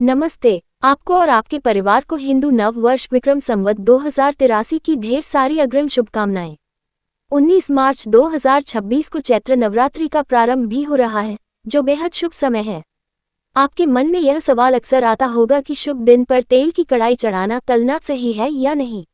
नमस्ते। आपको और आपके परिवार को हिंदू नव वर्ष विक्रम संवत 2083 की ढेर सारी अग्रिम शुभकामनाएं। 19 मार्च 2026 को चैत्र नवरात्रि का प्रारंभ भी हो रहा है, जो बेहद शुभ समय है। आपके मन में यह सवाल अक्सर आता होगा कि शुभ दिन पर तेल की कढ़ाई चढ़ाना तलना सही है या नहीं।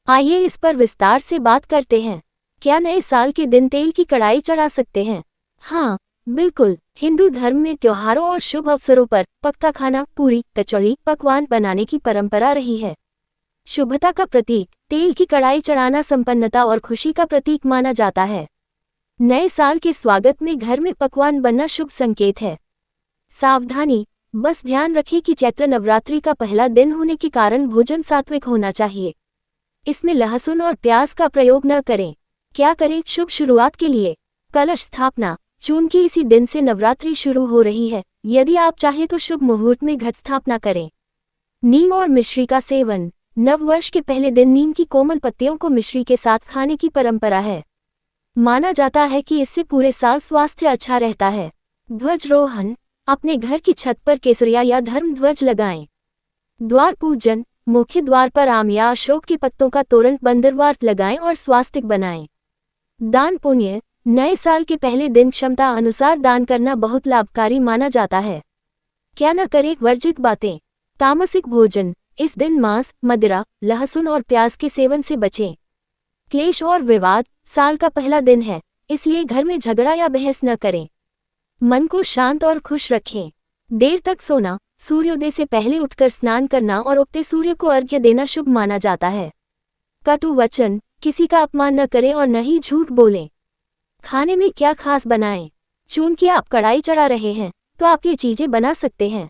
आइए इस पर विस्तार से बात करते हैं। क्या नए साल के दिन तेल की कढ़ाई चढ़ा सकते हैं? हाँ, बिल्कुल। हिंदू धर्म में त्योहारों और शुभ अवसरों पर पक्का खाना, पूरी, कचौड़ी, पकवान बनाने की परंपरा रही है। शुभता का प्रतीक तेल की कढ़ाई चढ़ाना संपन्नता और खुशी का प्रतीक माना जाता है। नए साल के स्वागत में घर में पकवान बनना शुभ संकेत है। सावधानी, बस ध्यान रखें कि चैत्र नवरात्रि का पहला दिन होने के कारण भोजन सात्विक होना चाहिए। इसमें लहसुन और प्याज का प्रयोग न करें। क्या करें शुभ शुरुआत के लिए? कलश स्थापना। चूंकि इसी दिन से नवरात्रि शुरू हो रही है, यदि आप चाहें तो शुभ मुहूर्त में घट स्थापना करें। नीम और मिश्री का सेवन। नव वर्ष के पहले दिन नीम की कोमल पत्तियों को मिश्री के साथ खाने की परंपरा है। माना जाता है कि इससे पूरे साल स्वास्थ्य अच्छा रहता है। ध्वजारोहण। अपने घर की छत पर केसरिया या धर्म ध्वज लगाएं। द्वार पूजन। मुख्य द्वार पर आम या अशोक के पत्तों का तोरण बंदरवार लगाएं और स्वास्तिक बनाएं। दान पुण्य। नए साल के पहले दिन क्षमता अनुसार दान करना बहुत लाभकारी माना जाता है। क्या न करें वर्जित बातें? तामसिक भोजन। इस दिन मांस, मदिरा, लहसुन और प्याज के सेवन से बचें। क्लेश और विवाद। साल का पहला दिन है, इसलिए घर में झगड़ा या बहस न करें। मन को शांत और खुश रखें। देर तक सोना। सूर्योदय से पहले उठकर स्नान करना और उगते सूर्य को अर्घ्य देना शुभ माना जाता है। कटु वचन। किसी का अपमान न करें और न ही झूठ बोलें। खाने में क्या खास बनाएं? चूंकि आप कढ़ाई चढ़ा रहे हैं, तो आप ये चीजें बना सकते हैं।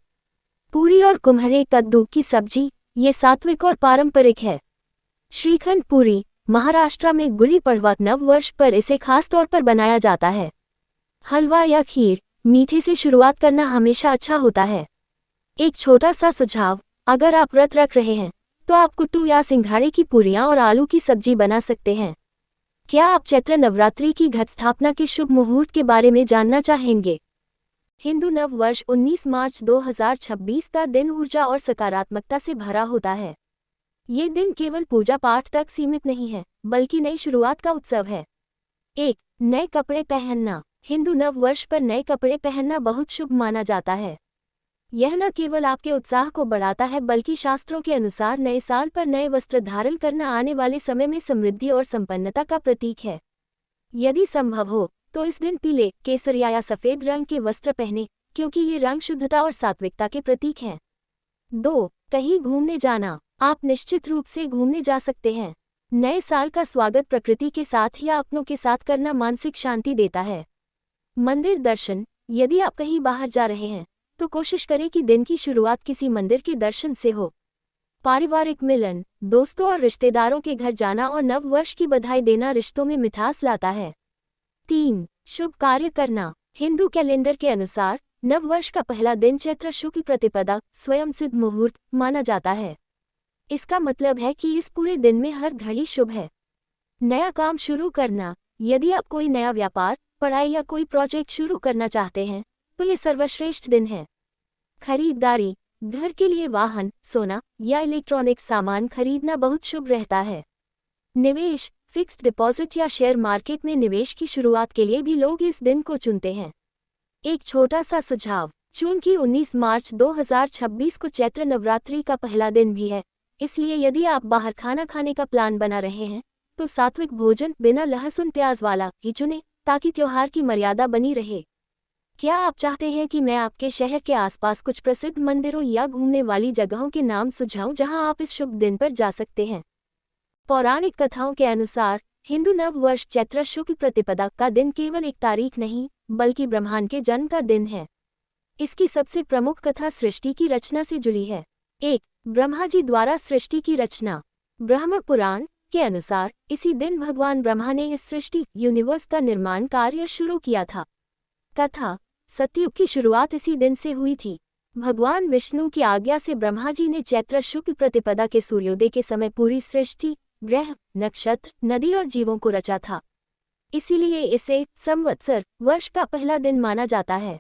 पूरी और कुम्हरे कद्दू की सब्जी, ये सात्विक और पारंपरिक है। श्रीखंड पूरी। महाराष्ट्र में गुड़ी पड़वा नव वर्ष पर इसे खास तौर पर बनाया जाता है। हलवा या खीर। मीठे से शुरुआत करना हमेशा अच्छा होता है। एक छोटा सा सुझाव, अगर आप व्रत रख रहे हैं तो आप कुट्टू या सिंघाड़े की पूरियां और आलू की सब्जी बना सकते हैं। क्या आप चैत्र नवरात्रि की घट स्थापना के शुभ मुहूर्त के बारे में जानना चाहेंगे? हिंदू नव वर्ष 19 मार्च 2026 का दिन ऊर्जा और सकारात्मकता से भरा होता है। ये दिन केवल पूजा पाठ तक सीमित नहीं है, बल्कि नई शुरुआत का उत्सव है। 1. नए कपड़े पहनना। हिंदू नव वर्ष पर नए कपड़े पहनना बहुत शुभ माना जाता है। यह न केवल आपके उत्साह को बढ़ाता है, बल्कि शास्त्रों के अनुसार नए साल पर नए वस्त्र धारण करना आने वाले समय में समृद्धि और संपन्नता का प्रतीक है। यदि संभव हो तो इस दिन पीले, केसरिया या सफेद रंग के वस्त्र पहने, क्योंकि ये रंग शुद्धता और सात्विकता के प्रतीक हैं। 2. कहीं घूमने जाना। आप निश्चित रूप से घूमने जा सकते हैं। नए साल का स्वागत प्रकृति के साथ या अपनों के साथ करना मानसिक शांति देता है। मंदिर दर्शन। यदि आप कहीं बाहर जा रहे हैं तो कोशिश करें कि दिन की शुरुआत किसी मंदिर के दर्शन से हो। पारिवारिक मिलन। दोस्तों और रिश्तेदारों के घर जाना और नव वर्ष की बधाई देना रिश्तों में मिठास लाता है। 3. शुभ कार्य करना। हिंदू कैलेंडर के अनुसार नव वर्ष का पहला दिन चैत्र शुक्ल प्रतिपदा स्वयं सिद्ध मुहूर्त माना जाता है। इसका मतलब है कि इस पूरे दिन में हर घड़ी शुभ है। नया काम शुरू करना। यदि आप कोई नया व्यापार, पढ़ाई या कोई प्रोजेक्ट शुरू करना चाहते हैं तो ये सर्वश्रेष्ठ दिन है। खरीदारी। घर के लिए वाहन, सोना या इलेक्ट्रॉनिक सामान खरीदना बहुत शुभ रहता है। निवेश। फिक्स्ड डिपॉजिट या शेयर मार्केट में निवेश की शुरुआत के लिए भी लोग इस दिन को चुनते हैं। एक छोटा सा सुझाव, चूंकि 19 मार्च 2026 को चैत्र नवरात्रि का पहला दिन भी है, इसलिए यदि आप बाहर खाना खाने का प्लान बना रहे हैं तो सात्विक भोजन बिना लहसुन प्याज वाला ही चुनें, ताकि त्योहार की मर्यादा बनी रहे। क्या आप चाहते हैं कि मैं आपके शहर के आसपास कुछ प्रसिद्ध मंदिरों या घूमने वाली जगहों के नाम सुझाऊं जहां आप इस शुभ दिन पर जा सकते हैं? पौराणिक कथाओं के अनुसार हिंदू नव वर्ष चैत्र शुक्ल प्रतिपदा का दिन केवल एक तारीख नहीं, बल्कि ब्रह्मांड के जन्म का दिन है। इसकी सबसे प्रमुख कथा सृष्टि की रचना से जुड़ी है। 1. ब्रह्मा जी द्वारा सृष्टि की रचना। ब्रह्म पुराण के अनुसार इसी दिन भगवान ब्रह्मा ने इस सृष्टि यूनिवर्स का निर्माण कार्य शुरू किया था। कथा। सतयुग की शुरुआत इसी दिन से हुई थी। भगवान विष्णु की आज्ञा से ब्रह्मा जी ने चैत्र शुक्ल प्रतिपदा के सूर्योदय के समय पूरी सृष्टि, ग्रह, नक्षत्र, नदी और जीवों को रचा था। इसीलिए इसे संवत्सर, वर्ष का पहला दिन माना जाता है।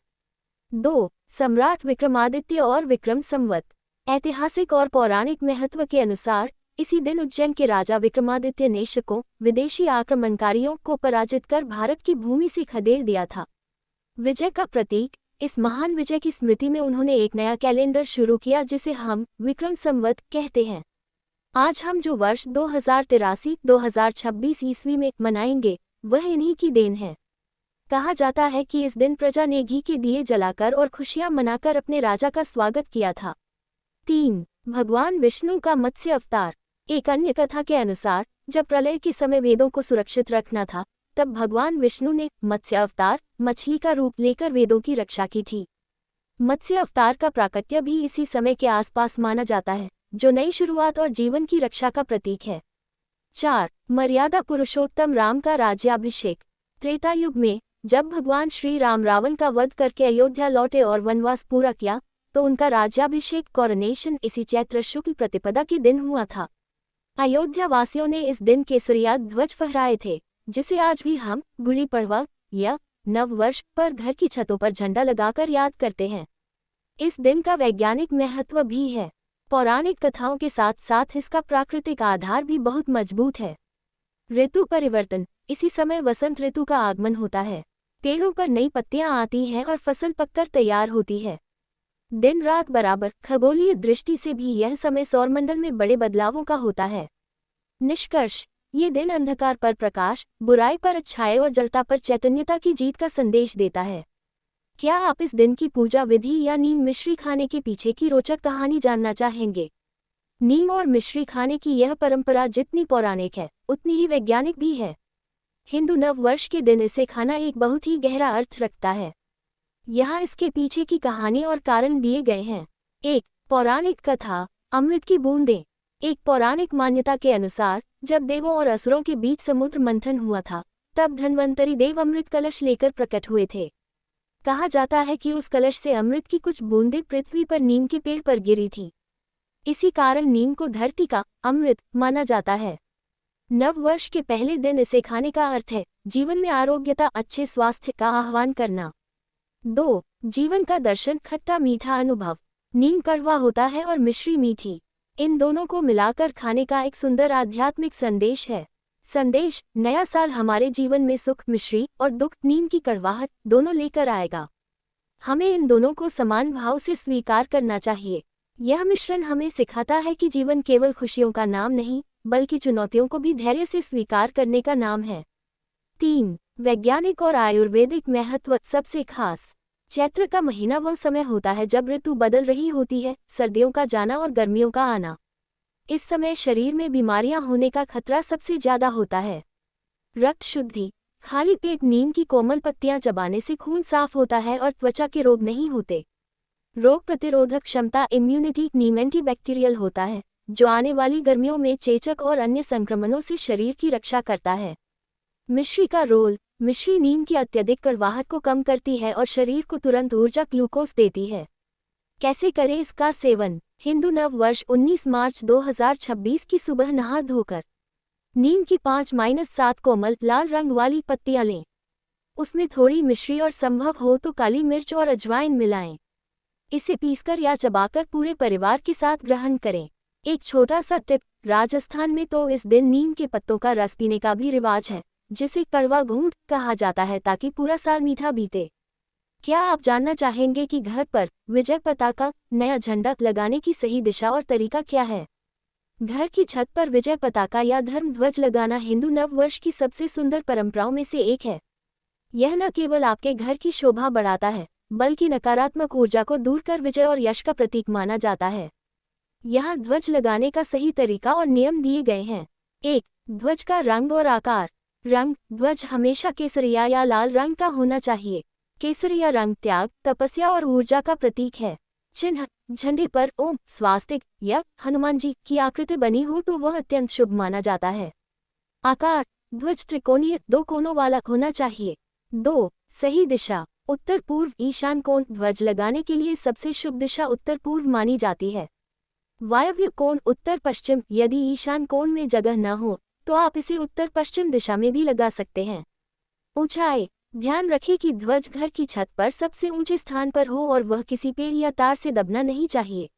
2. सम्राट विक्रमादित्य और विक्रम संवत। ऐतिहासिक और पौराणिक महत्व के अनुसार इसी दिन उज्जैन के राजा विक्रमादित्य ने शकों, विदेशी आक्रमणकारियों को पराजित कर भारत की भूमि से खदेड़ दिया था। विजय का प्रतीक, इस महान विजय की स्मृति में उन्होंने एक नया कैलेंडर शुरू किया जिसे हम विक्रम संवत कहते हैं। आज हम जो वर्ष 2083-2026 ईस्वी में मनाएंगे वह इन्हीं की देन है। कहा जाता है कि इस दिन प्रजा ने घी के दिए जलाकर और खुशियां मनाकर अपने राजा का स्वागत किया था। 3. भगवान विष्णु का मत्स्य अवतार। एक अन्य कथा के अनुसार जब प्रलय के समय वेदों को सुरक्षित रखना था, तब भगवान विष्णु ने मत्स्य अवतार, मछली का रूप लेकर वेदों की रक्षा की थी। मत्स्य अवतार का प्राकट्य भी इसी समय के आसपास माना जाता है, जो नई शुरुआत और जीवन की रक्षा का प्रतीक है। 4. मर्यादा पुरुषोत्तम राम का राज्याभिषेक। त्रेता युग में जब भगवान श्री राम रावण का वध करके अयोध्या लौटे और वनवास पूरा किया, तो उनका राज्याभिषेक कॉरोनेशन इसी चैत्र शुक्ल प्रतिपदा के दिन हुआ था। अयोध्या वासियों ने इस दिन केसरिया ध्वज फहराए थे, जिसे आज भी हम गुड़ी पड़वा या नव वर्ष पर घर की छतों पर झंडा लगाकर याद करते हैं। इस दिन का वैज्ञानिक महत्व भी है। पौराणिक कथाओं के साथ साथ इसका प्राकृतिक आधार भी बहुत मजबूत है। ऋतु परिवर्तन। इसी समय वसंत ऋतु का आगमन होता है। पेड़ों पर नई पत्तियां आती हैं और फसल पककर तैयार होती है। दिन रात बराबर। खगोलीय दृष्टि से भी यह समय सौरमंडल में बड़े बदलावों का होता है। निष्कर्ष, ये दिन अंधकार पर प्रकाश, बुराई पर अच्छाई और जड़ता पर चैतन्यता की जीत का संदेश देता है। क्या आप इस दिन की पूजा विधि या नीम मिश्री खाने के पीछे की रोचक कहानी जानना चाहेंगे? नीम और मिश्री खाने की यह परंपरा जितनी पौराणिक है, उतनी ही वैज्ञानिक भी है। हिंदू नव वर्ष के दिन इसे खाना एक बहुत ही गहरा अर्थ रखता है। यहाँ इसके पीछे की कहानी और कारण दिए गए हैं। 1. पौराणिक कथा, अमृत की बूंदें। एक पौराणिक मान्यता के अनुसार जब देवों और असुरों के बीच समुद्र मंथन हुआ था, तब धन्वंतरी देव अमृत कलश लेकर प्रकट हुए थे। कहा जाता है कि उस कलश से अमृत की कुछ बूंदें पृथ्वी पर नीम के पेड़ पर गिरी थी। इसी कारण नीम को धरती का अमृत माना जाता है। नव वर्ष के पहले दिन इसे खाने का अर्थ है जीवन में आरोग्यता, अच्छे स्वास्थ्य का आह्वान करना। 2. जीवन का दर्शन, खट्टा मीठा अनुभव। नीम कड़वा होता है और मिश्री मीठी। इन दोनों को मिलाकर खाने का एक सुंदर आध्यात्मिक संदेश है। संदेश, नया साल हमारे जीवन में सुख मिश्री और दुख नीम की कड़वाहट दोनों लेकर आएगा। हमें इन दोनों को समान भाव से स्वीकार करना चाहिए। यह मिश्रण हमें सिखाता है कि जीवन केवल खुशियों का नाम नहीं, बल्कि चुनौतियों को भी धैर्य से स्वीकार करने का नाम है। 3. वैज्ञानिक और आयुर्वेदिक महत्व। सबसे खास, चैत्र का महीना वह समय होता है जब ऋतु बदल रही होती है, सर्दियों का जाना और गर्मियों का आना। इस समय शरीर में बीमारियां होने का खतरा सबसे ज्यादा होता है। रक्त शुद्धि, खाली पेट नीम की कोमल पत्तियां चबाने से खून साफ होता है और त्वचा के रोग नहीं होते। रोग प्रतिरोधक क्षमता, इम्यूनिटी, नीम एंटीबैक्टीरियल होता है, जो आने वाली गर्मियों में चेचक और अन्य संक्रमणों से शरीर की रक्षा करता है। मिश्री का रोल, मिश्री नीम की अत्यधिक कड़वाहट को कम करती है और शरीर को तुरंत ऊर्जा ग्लूकोज देती है। कैसे करें इसका सेवन? हिंदू नव वर्ष 19 मार्च 2026 की सुबह नहा धोकर नीम की 5-7 कोमल लाल रंग वाली पत्तियां लें। उसमें थोड़ी मिश्री और संभव हो तो काली मिर्च और अजवाइन मिलाएं। इसे पीसकर या चबाकर पूरे परिवार के साथ ग्रहण करें। एक छोटा सा टिप, राजस्थान में तो इस दिन नीम के पत्तों का रस पीने का भी रिवाज है, जिसे कड़वा घूंट कहा जाता है, ताकि पूरा साल मीठा बीते। क्या आप जानना चाहेंगे कि घर पर विजय पताका, नया झंडा लगाने की सही दिशा और तरीका क्या है? घर की छत पर विजय पताका या धर्म ध्वज लगाना हिंदू नव वर्ष की सबसे सुंदर परंपराओं में से एक है। यह न केवल आपके घर की शोभा बढ़ाता है, बल्कि नकारात्मक ऊर्जा को दूर कर विजय और यश का प्रतीक माना जाता है। यहाँ ध्वज लगाने का सही तरीका और नियम दिए गए हैं। 1. ध्वज का रंग और आकार। रंग, ध्वज हमेशा केसरिया या लाल रंग का होना चाहिए। केसरिया रंग त्याग, तपस्या और ऊर्जा का प्रतीक है। चिन्ह, झंडे पर ओम, स्वास्तिक या हनुमान जी की आकृति बनी हो तो वह अत्यंत शुभ माना जाता है। आकार, ध्वज त्रिकोणीय 2 कोनों वाला होना चाहिए। 2. सही दिशा, उत्तर पूर्व ईशान कोण। ध्वज लगाने के लिए सबसे शुभ दिशा उत्तर पूर्व मानी जाती है। वायव्य कोण उत्तर पश्चिम। यदि ईशान कोण में जगह न हो तो आप इसे उत्तर पश्चिम दिशा में भी लगा सकते हैं। ऊंचाई, ध्यान रखें कि ध्वज घर की छत पर सबसे ऊंचे स्थान पर हो और वह किसी पेड़ या तार से दबना नहीं चाहिए।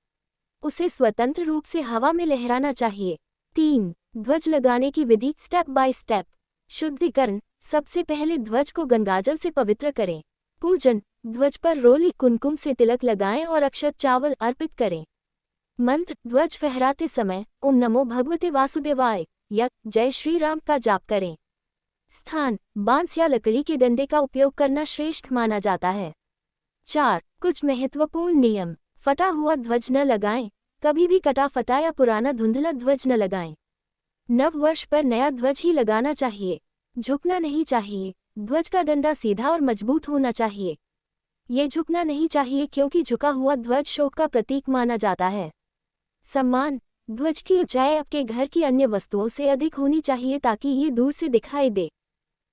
उसे स्वतंत्र रूप से हवा में लहराना चाहिए। 3. ध्वज लगाने की विधि स्टेप बाय स्टेप। शुद्धिकरण। सबसे पहले ध्वज को गंगाजल से पवित्र करें। पूजन। ध्वज पर रोली कुमकुम से तिलक लगाएं और अक्षत चावल अर्पित करें। मंत्र। ध्वज फहराते समय ओम नमो भगवते वासुदेवाय या जय श्री राम का जाप करें। स्थान। बांस या लकड़ी के डंडे का उपयोग करना श्रेष्ठ माना जाता है। 4. कुछ महत्वपूर्ण नियम। फटा हुआ ध्वज न लगाएं। कभी भी कटा फटा या पुराना धुंधला ध्वज न लगाएं। नव वर्ष पर नया ध्वज ही लगाना चाहिए। झुकना नहीं चाहिए। ध्वज का डंडा सीधा और मजबूत होना चाहिए। ये झुकना नहीं चाहिए क्योंकि झुका हुआ ध्वज शोक का प्रतीक माना जाता है। सम्मान। ध्वज की ऊंचाई आपके घर की अन्य वस्तुओं से अधिक होनी चाहिए ताकि ये दूर से दिखाई दे।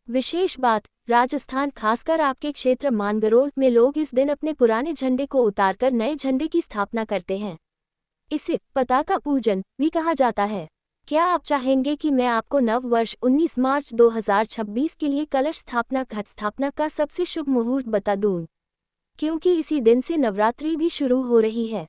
विशेष बात, राजस्थान खासकर आपके क्षेत्र मानगरोल में लोग इस दिन अपने पुराने झंडे को उतारकर नए झंडे की स्थापना करते हैं। इसे पताका पूजन भी कहा जाता है। क्या आप चाहेंगे कि मैं आपको नव वर्ष 19 मार्च 2026 के लिए कलश स्थापना घट स्थापना का सबसे शुभ मुहूर्त बता दूं? क्योंकि इसी दिन से नवरात्रि भी शुरू हो रही है।